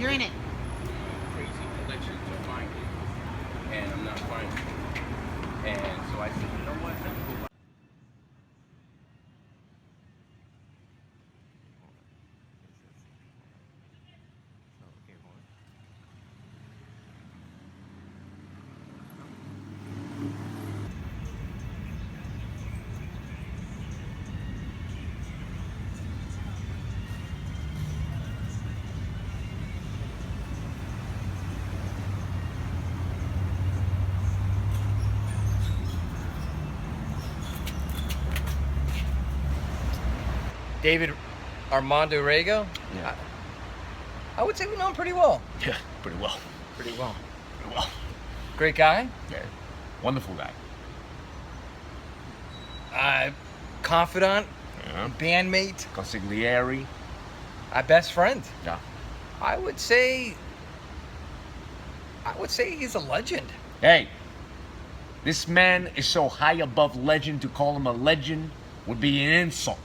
You're in it. Crazy collections to find it, and I'm not finding it. And so I said, you know what? Let me go buy. David Armando Rego? Yeah. I would say we know him pretty well. Yeah, pretty well. Pretty well. Pretty well. Great guy. Yeah, wonderful guy. Confidant. Yeah. Bandmate. Consigliere. Best friend. Yeah. I would say he's a legend. Hey, this man is so high above legend, to call him a legend would be an insult.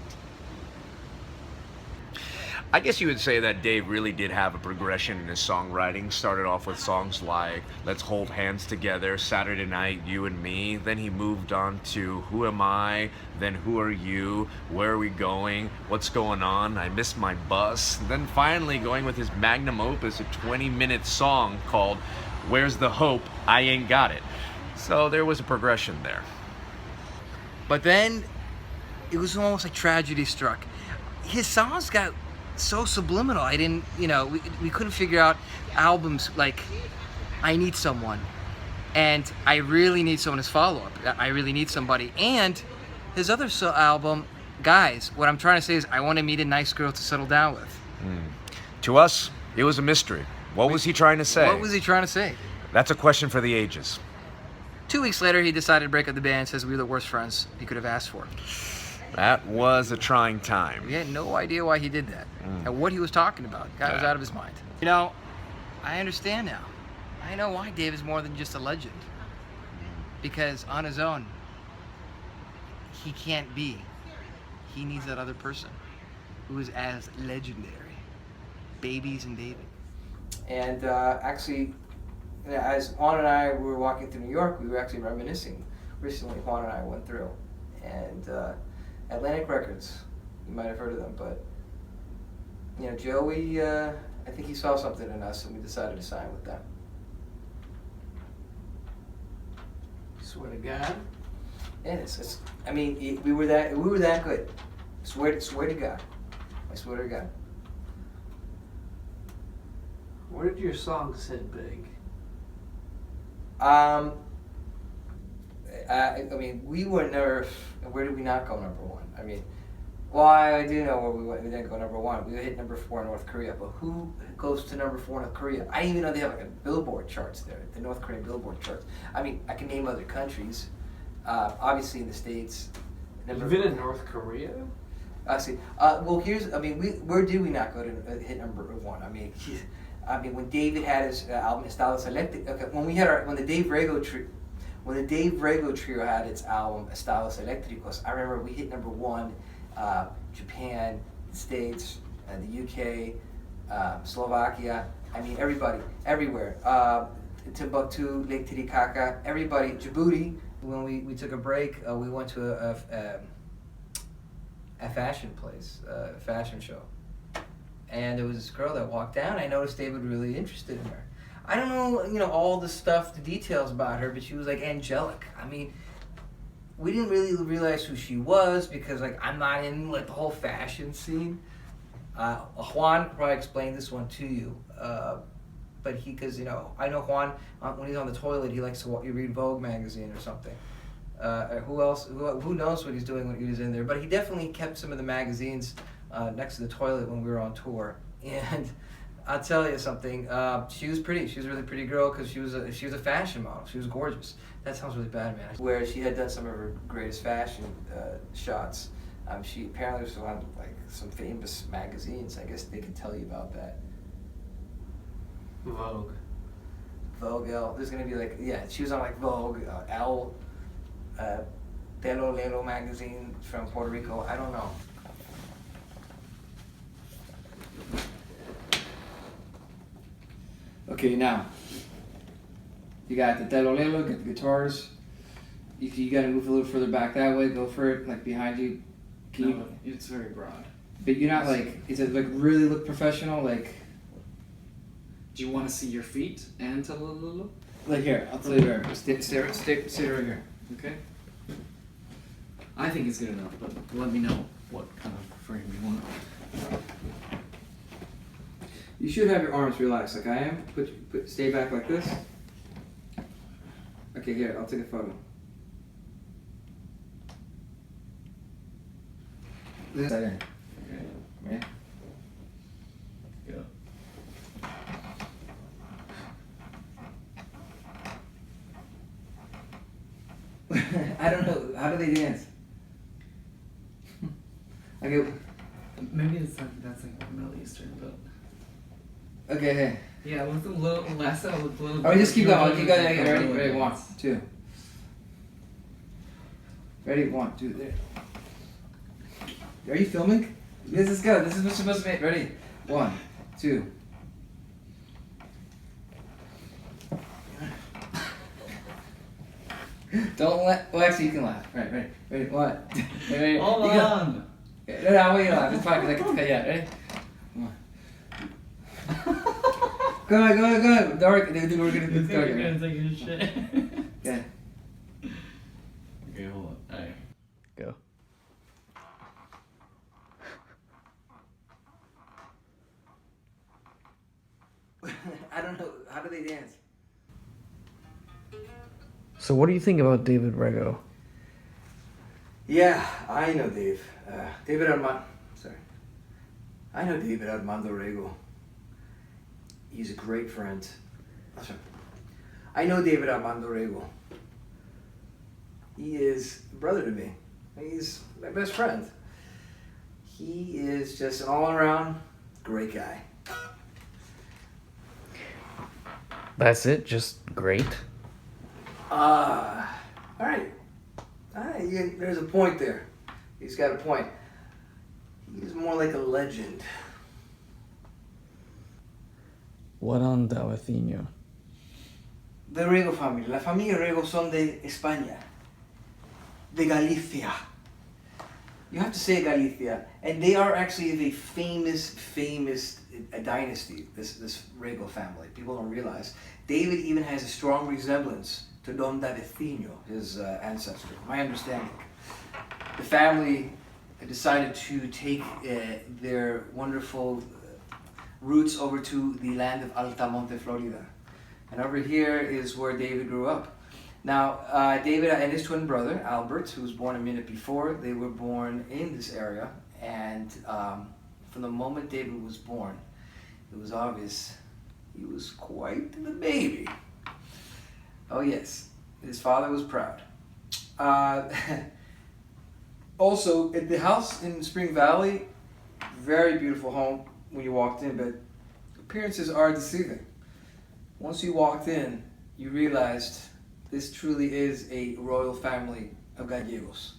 I guess you would say that Dave really did have a progression in his songwriting. Started off with songs like Let's Hold Hands Together, Saturday Night, You and Me. Then he moved on to Who Am I? Then Who Are You? Where Are We Going? What's Going On? I Missed My Bus. Then finally going with his magnum opus, a 20-minute song called Where's the Hope? I Ain't Got It. So there was a progression there. But then it was almost like tragedy struck. His songs got so subliminal. I didn't, we couldn't figure out albums like I Need Someone and I Really Need Someone as follow-up. I Really Need Somebody. And his other album, Guys, what I'm trying to say is I want to meet a nice girl to settle down with. To us, it was a mystery. What was he trying to say? What was he trying to say? That's a question for the ages. 2 weeks later, he decided to break up the band and says we were the worst friends he could have asked for. That was a trying time. We had no idea why he did that and what he was talking about. The guy was out of his mind. I understand now. I know why Dave is more than just a legend. Because on his own, he can't be. He needs that other person who is as legendary. Babies and David. And actually, as Juan and I were walking through New York, we were actually reminiscing. Recently, Juan and I went through. And Atlantic Records, you might have heard of them, but Joey, I think he saw something in us and we decided to sign with them. Swear to God. Yeah, we were that good. Swear to God. I swear to God. Where did your songs hit big? We were never. Where did we not go number one? I do know where we went. We didn't go number one. We hit number 4 in North Korea. But who goes to number 4 in North Korea? I didn't even know they have like a Billboard charts there. The North Korean Billboard charts. I can name other countries. Obviously in the States. You've been in North Korea? Where did we not go to hit number 1? When David had his album Estados Electricos. Okay, when the Dave Rego trio had its album Estados Electricos, I remember we hit number 1, Japan, the States, the UK, Slovakia. Everybody, everywhere. Timbuktu, Lake Titicaca, everybody. Djibouti. When we took a break, we went to a fashion place, a fashion show. And there was this girl that walked down. I noticed David was really interested in her. I don't know, all the stuff, the details about her, but she was like angelic. We didn't really realize who she was because I'm not in the whole fashion scene. Juan probably explained this one to you, but because I know Juan when he's on the toilet he likes to read Vogue magazine or something. Who else? Who knows what he's doing when he was in there? But he definitely kept some of the magazines next to the toilet when we were on tour. And I'll tell you something. She was pretty. She was a really pretty girl because she was a fashion model. She was gorgeous. That sounds really bad, man. Where she had done some of her greatest fashion shots. She apparently was on some famous magazines. I guess they can tell you about that. Vogue. Vogue. There's gonna be she was on Vogue, Elle, Telo Lelo magazine from Puerto Rico. I don't know. Okay, now you got the telolelo, got the guitars. If you gotta move a little further back that way, go for it. Like behind you. Can No, it's very broad. But you're not like. Is it like really look professional? Like. Do you want to see your feet and telolelo? Like here, I'll tell you where. Stay right here. Okay. I think it's good enough, but let me know what kind of frame you want. You should have your arms relaxed, like I am. Stay back like this. Okay, here, I'll take a photo. This side in. Okay. Right? Go. I don't know. How do they dance? Okay. Maybe that's like Middle Eastern, but Okay. Hey. yeah, with a little less a little. Oh, just keep going. Keep going. Yeah, Ready? yeah. Ready? 1, 2. Ready? 1, 2. There. Are you filming? This is good. This is what's supposed to be. Ready? 1, 2. Don't let. Well, actually, you can laugh. Right, ready, ready. What? Ready? Hold You go. on. No, I want you to laugh. It's fine because I can cut you out. Ready? Come on. Go ahead. Dark. Dude, we're gonna do You're it. gonna take your shit. Yeah. Okay, hold on. Alright. Go. I don't know. How do they dance? So what do you think about David Rego? Yeah, I know Dave. David Armando. Sorry. I know David Armando Rego. He's a great friend. Oh, sorry. I know David Armando Rego. He is a brother to me. He's my best friend. He is just an all-around great guy. That's it? Just great? All right. There's a point there. He's got a point. He's more like a legend. What on Dawathino? The Rego family. La familia Rego son de España. De Galicia. You have to say Galicia. And they are actually the famous dynasty, this Rego family. People don't realize. David even has a strong resemblance to Don Davicinho, his ancestor, my understanding. The family decided to take their wonderful roots over to the land of Altamonte, Florida. And over here is where David grew up. Now, David and his twin brother, Albert, who was born a minute before, they were born in this area. And from the moment David was born, it was obvious he was quite the baby. Oh yes, his father was proud. Also, at the house in Spring Valley, very beautiful home when you walked in, but appearances are deceiving. Once you walked in, you realized this truly is a royal family of Gallegos.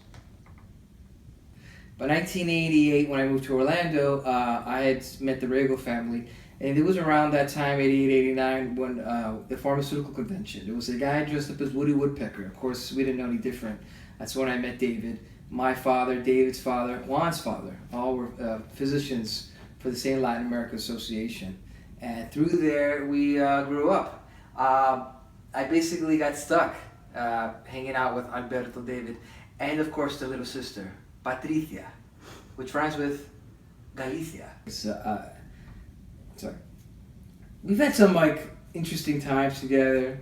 By 1988, when I moved to Orlando, I had met the Rego family, and it was around that time, 88, 89, when the pharmaceutical convention. There was a guy dressed up as Woody Woodpecker. Of course, we didn't know any different. That's when I met David. My father, David's father, Juan's father, all were physicians for the St. Latin America Association. And through there, we grew up. I basically got stuck hanging out with Alberto, David, and of course the little sister, Patricia, which rhymes with Galicia. Sorry. We've had some interesting times together.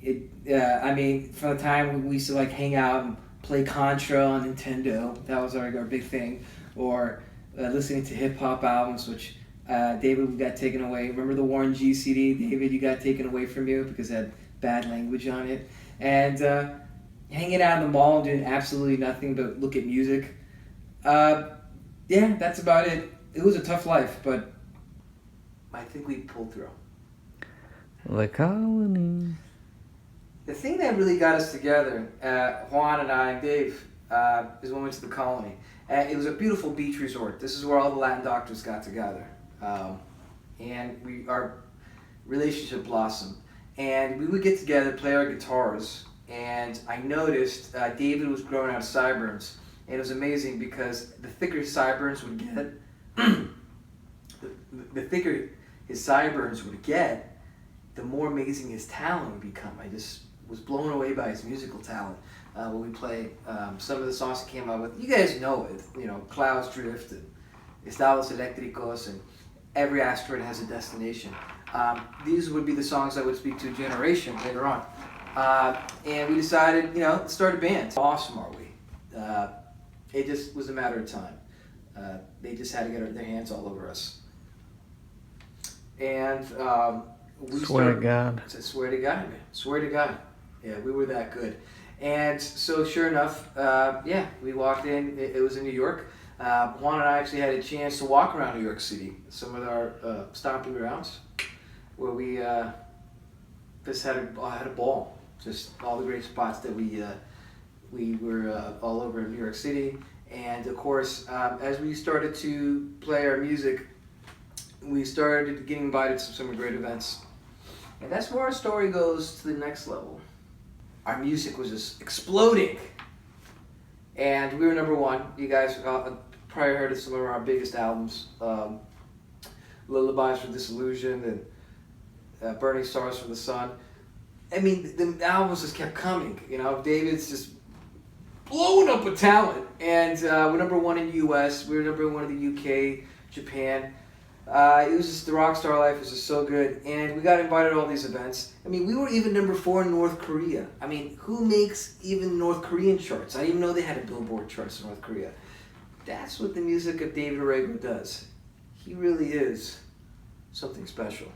I mean, from the time we used to hang out and play Contra on Nintendo, that was our big thing, or listening to hip hop albums, which David got taken away. Remember the Warren G CD, David? You got taken away from you because it had bad language on it, and hanging out in the mall and doing absolutely nothing but look at music. Yeah, that's about it. It was a tough life, but I think we pulled through. The colony. The thing that really got us together, Juan and I and Dave, is when we went to the colony. It was a beautiful beach resort. This is where all the Latin doctors got together. And relationship blossomed. And we would get together, play our guitars, and I noticed David was growing out sideburns. And it was amazing because the thicker sideburns would get, the thicker his sideburns would get, the more amazing his talent would become. I just was blown away by his musical talent. When we play some of the songs he came out with, you guys know it, you know, Clouds Drift and Estados Eléctricos, and Every Asteroid Has a Destination. These would be the songs I would speak to a generation later on. And we decided, you know, to start a band. How awesome are we? It just was a matter of time. They just had to get their hands all over us. And we Swear to God. I swear to God, man. Swear to God. Yeah, we were that good. And so sure enough, yeah, we walked in. It was in New York. Juan and I actually had a chance to walk around New York City, some of our stomping grounds, where we just had a ball. Just all the great spots that we were all over New York City. And of course, as we started to play our music, we started getting invited to some great events. And that's where our story goes to the next level. Our music was just exploding. And we were number one. You guys probably heard of some of our biggest albums. Lullabies for Disillusion and Burning Stars for the Sun. I mean, the albums just kept coming. You know, David's just blowing up with talent. And we're number one in the US. We were number one in the UK, Japan. It was just, the rock star life was just so good. And we got invited to all these events. I mean, we were even number 4 in North Korea. I mean, who makes even North Korean charts? I didn't even know they had a Billboard charts in North Korea. That's what the music of David Orrego does. He really is something special.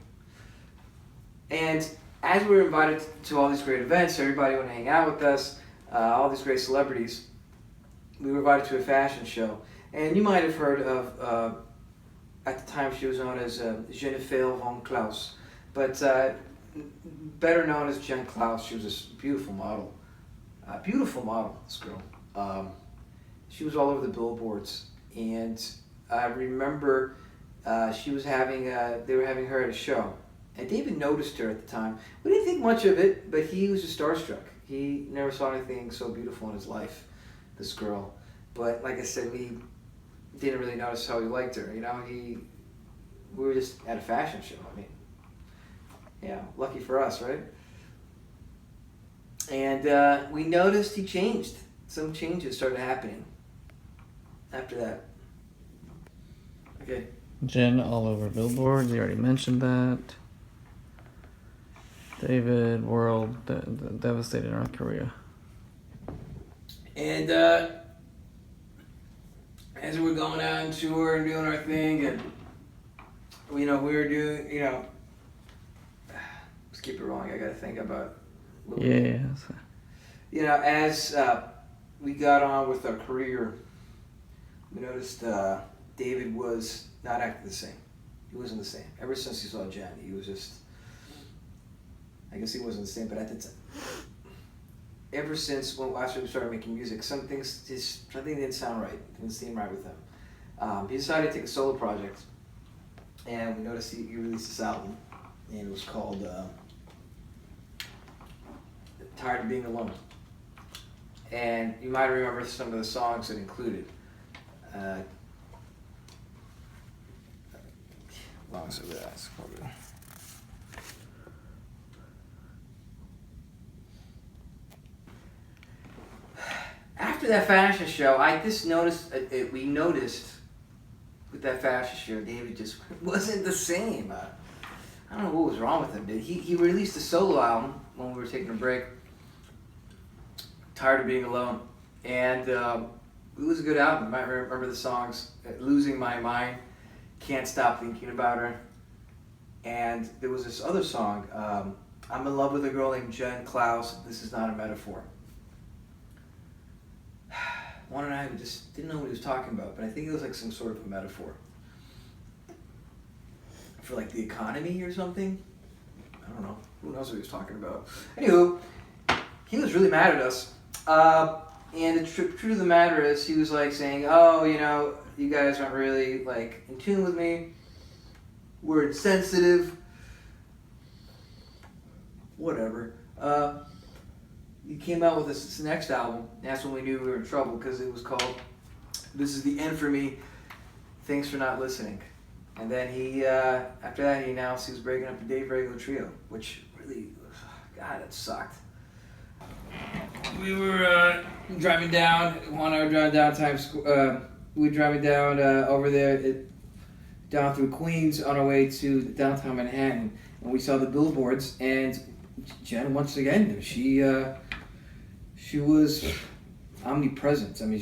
And as we were invited to all these great events, everybody would hang out with us, all these great celebrities. We were invited to a fashion show. And you might have heard of, at the time she was known as Jennifer von Klaus, but better known as Jen Klaus. She was this beautiful model. This girl. She was all over the billboards. And I remember she was having, they were having her at a show. And David noticed her at the time. We didn't think much of it, but he was just starstruck. He never saw anything so beautiful in his life, this girl. But like I said, we didn't really notice how he liked her. You know, we were just at a fashion show. I mean, yeah, lucky for us, right? And we noticed he changed. Some changes started happening after that. Okay. Jen all over billboards. You already mentioned that. David, world, devastated North Korea. And as we're going out on tour and doing our thing, and you know, we were doing, you know, let's keep it rolling. I gotta think about. Yeah. You know, as we got on with our career, we noticed David was not acting the same. He wasn't the same. Ever since he saw Jen, he was just. I guess he wasn't the same, but at the time. Ever since after we started making music, something didn't sound right. It didn't seem right with him. He decided to take a solo project, and we noticed he released this album, and it was called "Tired of Being Alone." And you might remember some of the songs it included. Long as it was. After that fashion show, I just noticed, we noticed with that fashion show, David just wasn't the same. I don't know what was wrong with him. He released a solo album when we were taking a break, Tired of Being Alone. And it was a good album. You might remember the songs, Losing My Mind, Can't Stop Thinking About Her. And there was this other song, I'm in love with a girl named Jen Klaus, This Is Not a Metaphor. Juan and I just didn't know what he was talking about, but I think it was like some sort of a metaphor for like the economy or something. I don't know. Who knows what he was talking about? Anywho, he was really mad at us. And the truth of the matter is, he was like saying, "Oh, you know, you guys aren't really like in tune with me. We're insensitive. whatever. He came out with this next album. That's when we knew we were in trouble because it was called "This Is the End for Me. Thanks for Not Listening." And then he, after that, he announced he was breaking up the Dave Regular Trio, which really, God, it sucked. We were driving down, 1 hour drive down Times Square. We were driving down over there, down through Queens on our way to downtown Manhattan, and we saw the billboards. And Jen, once again, she was omnipresent. I mean,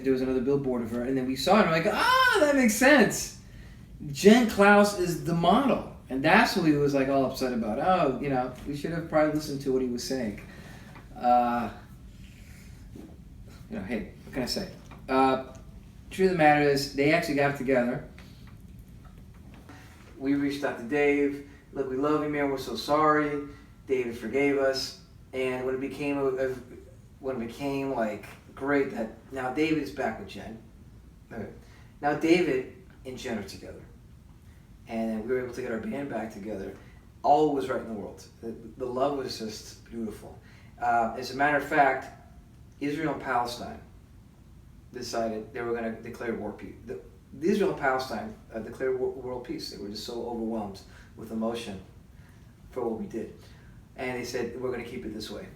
there was another billboard of her, and then we saw it, and I'm like, that makes sense. Jen Klaus is the model, and that's what he was like all upset about. Oh, we should have probably listened to what he was saying. Hey, what can I say? Truth of the matter is, they actually got together. We reached out to Dave. Look, we love you, man. We're so sorry. David forgave us, and when it became like great that now David is back with Jen. Okay. Now David and Jen are together, and we were able to get our band back together. All was right in the world. The love was just beautiful. As a matter of fact, Israel and Palestine decided they were going to declare war peace. Israel and Palestine declared world peace. They were just so overwhelmed with emotion for what we did. And they said, we're going to keep it this way.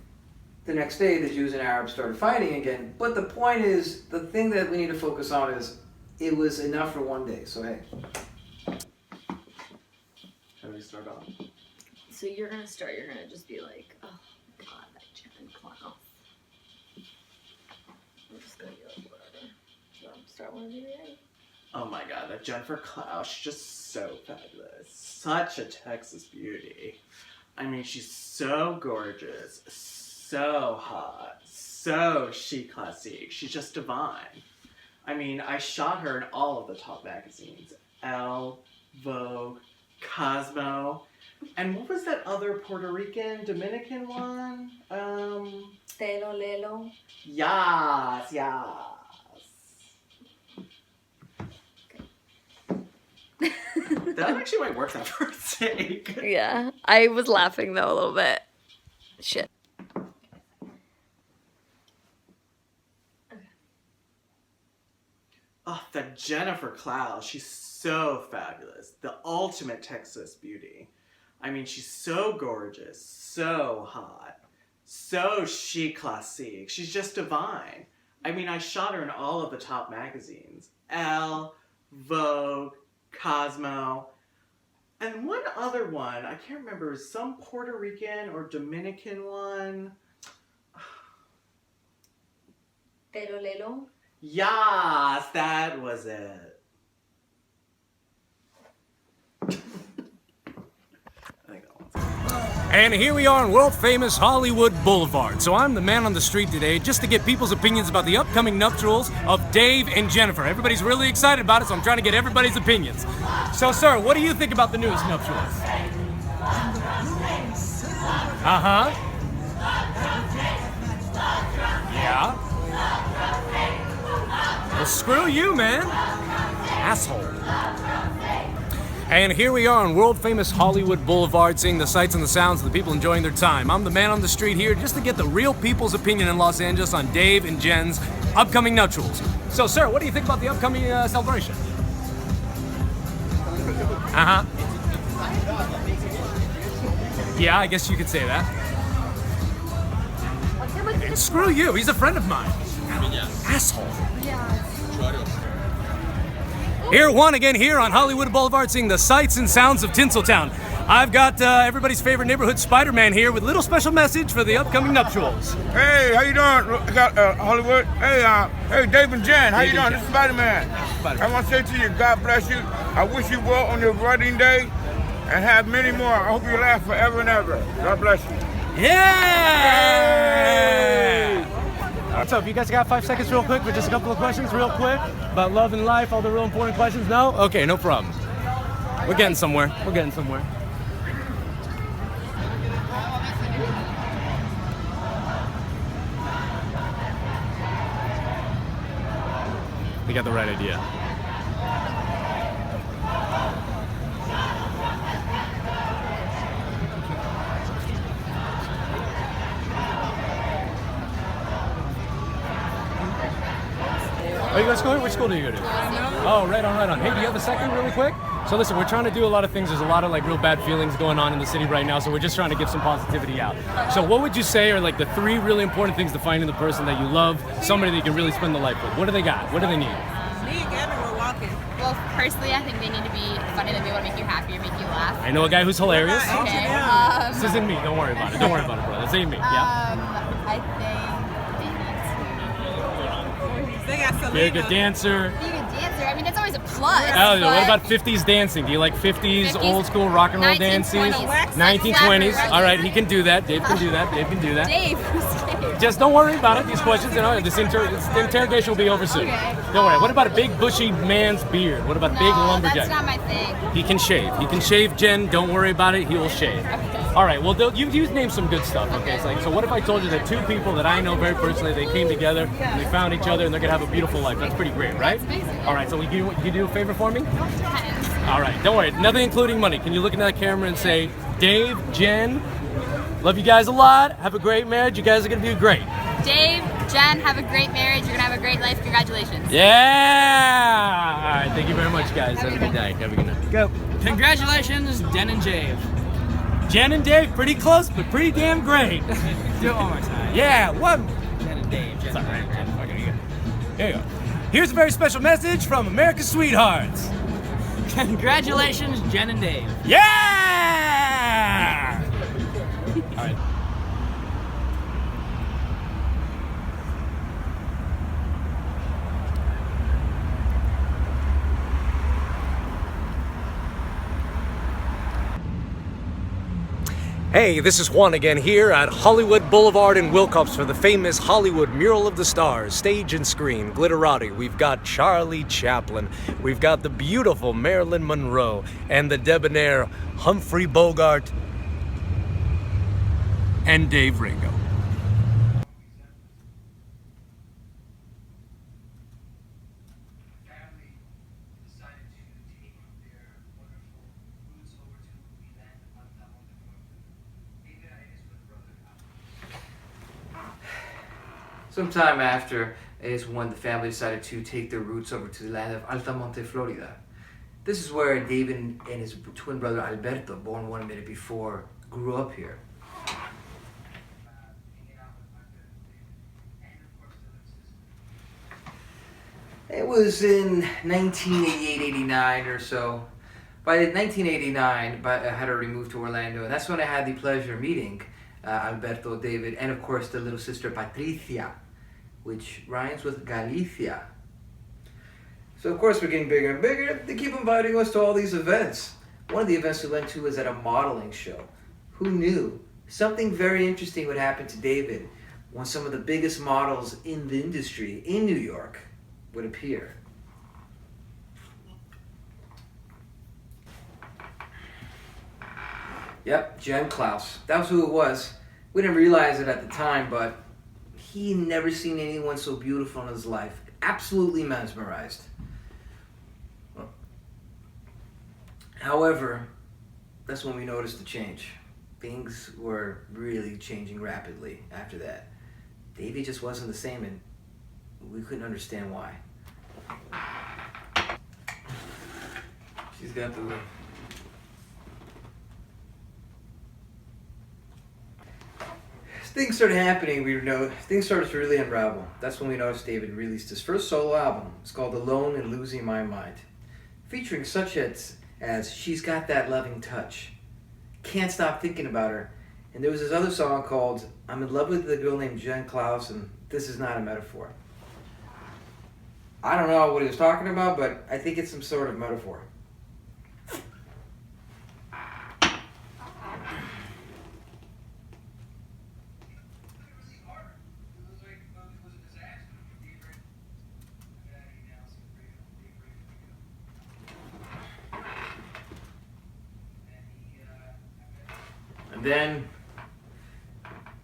The next day, the Jews and Arabs started fighting again. But the point is, the thing that we need to focus on is, it was enough for one day. So, hey. How do we start off? So you're going to start, you're going to just be like, oh God, that Jen Klaus. I'm just going to be like, whatever. So start when you're ready. Oh my God, that Jennifer Klaus, she's just so fabulous. Such a Texas beauty. I mean, she's so gorgeous, so hot, so chic classique. She's just divine. I mean, I shot her in all of the top magazines. Elle, Vogue, Cosmo, and what was that other Puerto Rican, Dominican one? Telo Lelo. Yes. That actually might work that first take. Yeah, I was laughing though a little bit. Shit. Oh, that Jennifer Klaus, she's so fabulous. The ultimate Texas beauty. I mean, she's so gorgeous, so hot, so chic classique. She's just divine. I mean, I shot her in all of the top magazines. Elle, Vogue, Cosmo, and one other one, I can't remember, some Puerto Rican or Dominican one. Telo Lelo. Yes, that was it. And here we are on world-famous Hollywood Boulevard. So I'm the man on the street today just to get people's opinions about the upcoming nuptials of Dave and Jennifer. Everybody's really excited about it, so I'm trying to get everybody's opinions. So, sir, what do you think about the newest nuptials? Uh-huh. Yeah. Well, screw you, man. Asshole. And here we are on world-famous Hollywood Boulevard, seeing the sights and the sounds of the people enjoying their time. I'm the man on the street here just to get the real people's opinion in Los Angeles on Dave and Jen's upcoming nuptials. So, sir, what do you think about the upcoming celebration? Uh-huh. Yeah, I guess you could say that. And screw you, he's a friend of mine. Asshole. Here, one again here on Hollywood Boulevard, seeing the sights and sounds of Tinseltown. I've got everybody's favorite neighborhood Spider-Man here with a little special message for the upcoming nuptials. Hey, how you doing? I got Hollywood. Hey, Dave and Jen, how you doing? This is Spider-Man. I want to say to you, God bless you. I wish you well on your wedding day and have many more. I hope you laugh forever and ever. God bless you. Yeah! What's up? You guys got 5 seconds real quick for just a couple of questions real quick about love and life, all the real important questions? No? Okay, no problem. We're getting somewhere. We're getting somewhere. We got the right idea. to school here? Which school do you go to? Oh, right on, right on. Hey, do you have a second really quick? So listen, we're trying to do a lot of things. There's a lot of like real bad feelings going on in the city right now, so we're just trying to give some positivity out. So what would you say are like the 3 really important things to finding the person that you love, somebody that you can really spend the life with? What do they got? What do they need? Me and Gabby were walking. Well, personally, I think they need to be funny. They want to make you happy or make you laugh. I know a guy who's hilarious. Okay. This isn't me. Don't worry about it. Don't worry about it, bro. This ain't me. Yeah. I think They got Selena. You're a good dancer. they need to be a dancer. I mean, that's always a plus. Oh, yeah. What but- about 50s dancing? Do you like 50s, 50s, old school rock and roll dances? 1920s. 1920s. Slacker. All right, he can do that. Dave can do that. Dave can do that. Dave, who's Dave? Just don't worry about it. These questions, this interrogation will be over soon. Okay. Don't worry. What about a big bushy man's beard? What about No, big lumberjack? that's not my thing. He can shave. He can shave, Jen. Don't worry about it. He will shave. All right. Well, you name some good stuff. Okay. It's like, so what if I told you that 2 people that I know very personally, they came together and they found each other and they're gonna have a beautiful life? That's pretty great, right? That's amazing. All right. So you do a favor for me? Depends. All right. Don't worry. Nothing including money. Can you look into that camera and say, Dave, Jen, love you guys a lot. Have a great marriage. You guys are gonna do great. Dave, Jen, have a great marriage. You're gonna have a great life. Congratulations. Yeah. All right. Thank you very much, guys. Have a good night. Have a good night. Go. Congratulations, Jen and Dave. Jen and Dave, pretty close, but pretty damn great. Do it one more time. Yeah, one. Jen and Dave. Jen and Dave. Okay, here you go. Here's a very special message from America's Sweethearts. Congratulations, Jen and Dave. Yeah! All right. Hey, this is Juan again here at Hollywood Boulevard in Wilcox for the famous Hollywood Mural of the Stars, stage and screen, glitterati. We've got Charlie Chaplin, we've got the beautiful Marilyn Monroe, and the debonair Humphrey Bogart, and Dave Ringo. Sometime after is when the family decided to take their roots over to the land of Altamonte, Florida. This is where David and his twin brother Alberto, born 1 minute before, grew up here. It was in 1988-89 or so. By 1989, I had already moved to Orlando, and that's when I had the pleasure of meeting Alberto, David, and of course the little sister Patricia, which rhymes with Galicia. So of course we're getting bigger and bigger. They keep inviting us to all these events. One of the events we went to was at a modeling show. Who knew? Something very interesting would happen to David when some of the biggest models in the industry in New York would appear. Yep, Jen Klaus. That was who it was. We didn't realize it at the time, but he never seen anyone so beautiful in his life. Absolutely mesmerized. However, that's when we noticed the change. Things were really changing rapidly after that. Davey just wasn't the same, and we couldn't understand why. She's got the... Things started happening, things started to really unravel. That's when we noticed David released his first solo album. It's called Alone and Losing My Mind. Featuring such hits as She's Got That Loving Touch, Can't Stop Thinking About Her, and there was this other song called I'm in Love with a Girl Named Jen Klaus, and This Is Not a Metaphor. I don't know what he was talking about, but I think it's some sort of metaphor.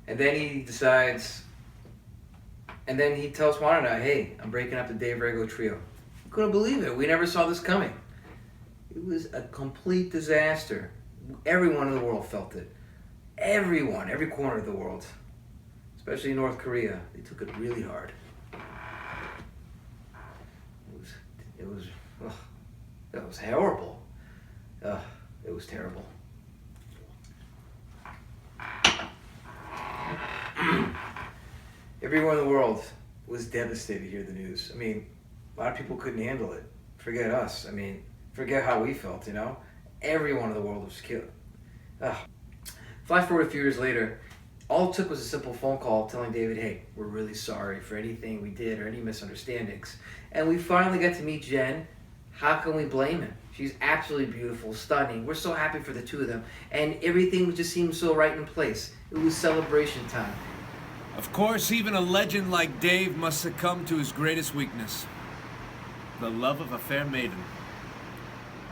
And then he decides, and then he tells Juan and I, hey, I'm breaking up the Dave Rego trio. We couldn't believe it. We never saw this coming. It was a complete disaster. Everyone in the world felt it. Everyone, every corner of the world. Especially North Korea. They took it really hard. It was horrible. It was terrible. Everyone in the world was devastated to hear the news. I mean, a lot of people couldn't handle it. Forget us. I mean, forget how we felt, you know? Everyone in the world was killed. Flash forward a few years later, all it took was a simple phone call telling David, hey, we're really sorry for anything we did or any misunderstandings. And we finally got to meet Jen. How can we blame him? She's absolutely beautiful, stunning. We're so happy for the two of them. And everything just seemed so right in place. It was celebration time. Of course, even a legend like Dave must succumb to his greatest weakness, the love of a fair maiden.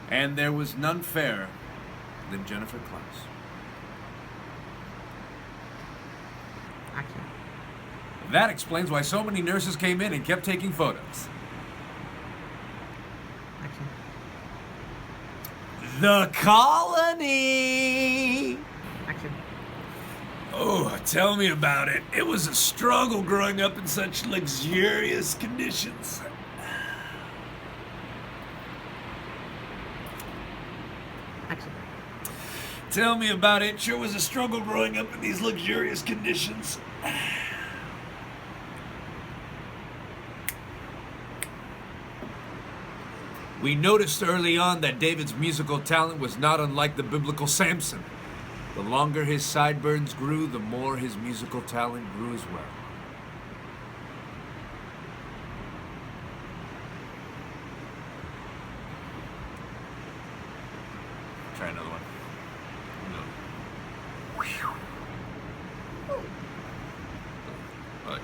And there was none fairer than Jennifer Klaus. That explains why so many nurses came in and kept taking photos. The colony! Oh, tell me about it. It was a struggle growing up in such luxurious conditions. Tell me about it. Sure was a struggle growing up in these luxurious conditions. We noticed early on that David's musical talent was not unlike the biblical Samson. The longer his sideburns grew, the more his musical talent grew as well. Try another one. No. Right.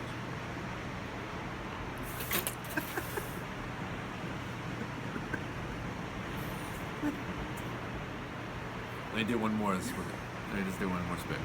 Let me do one more. Let me just do one more spit.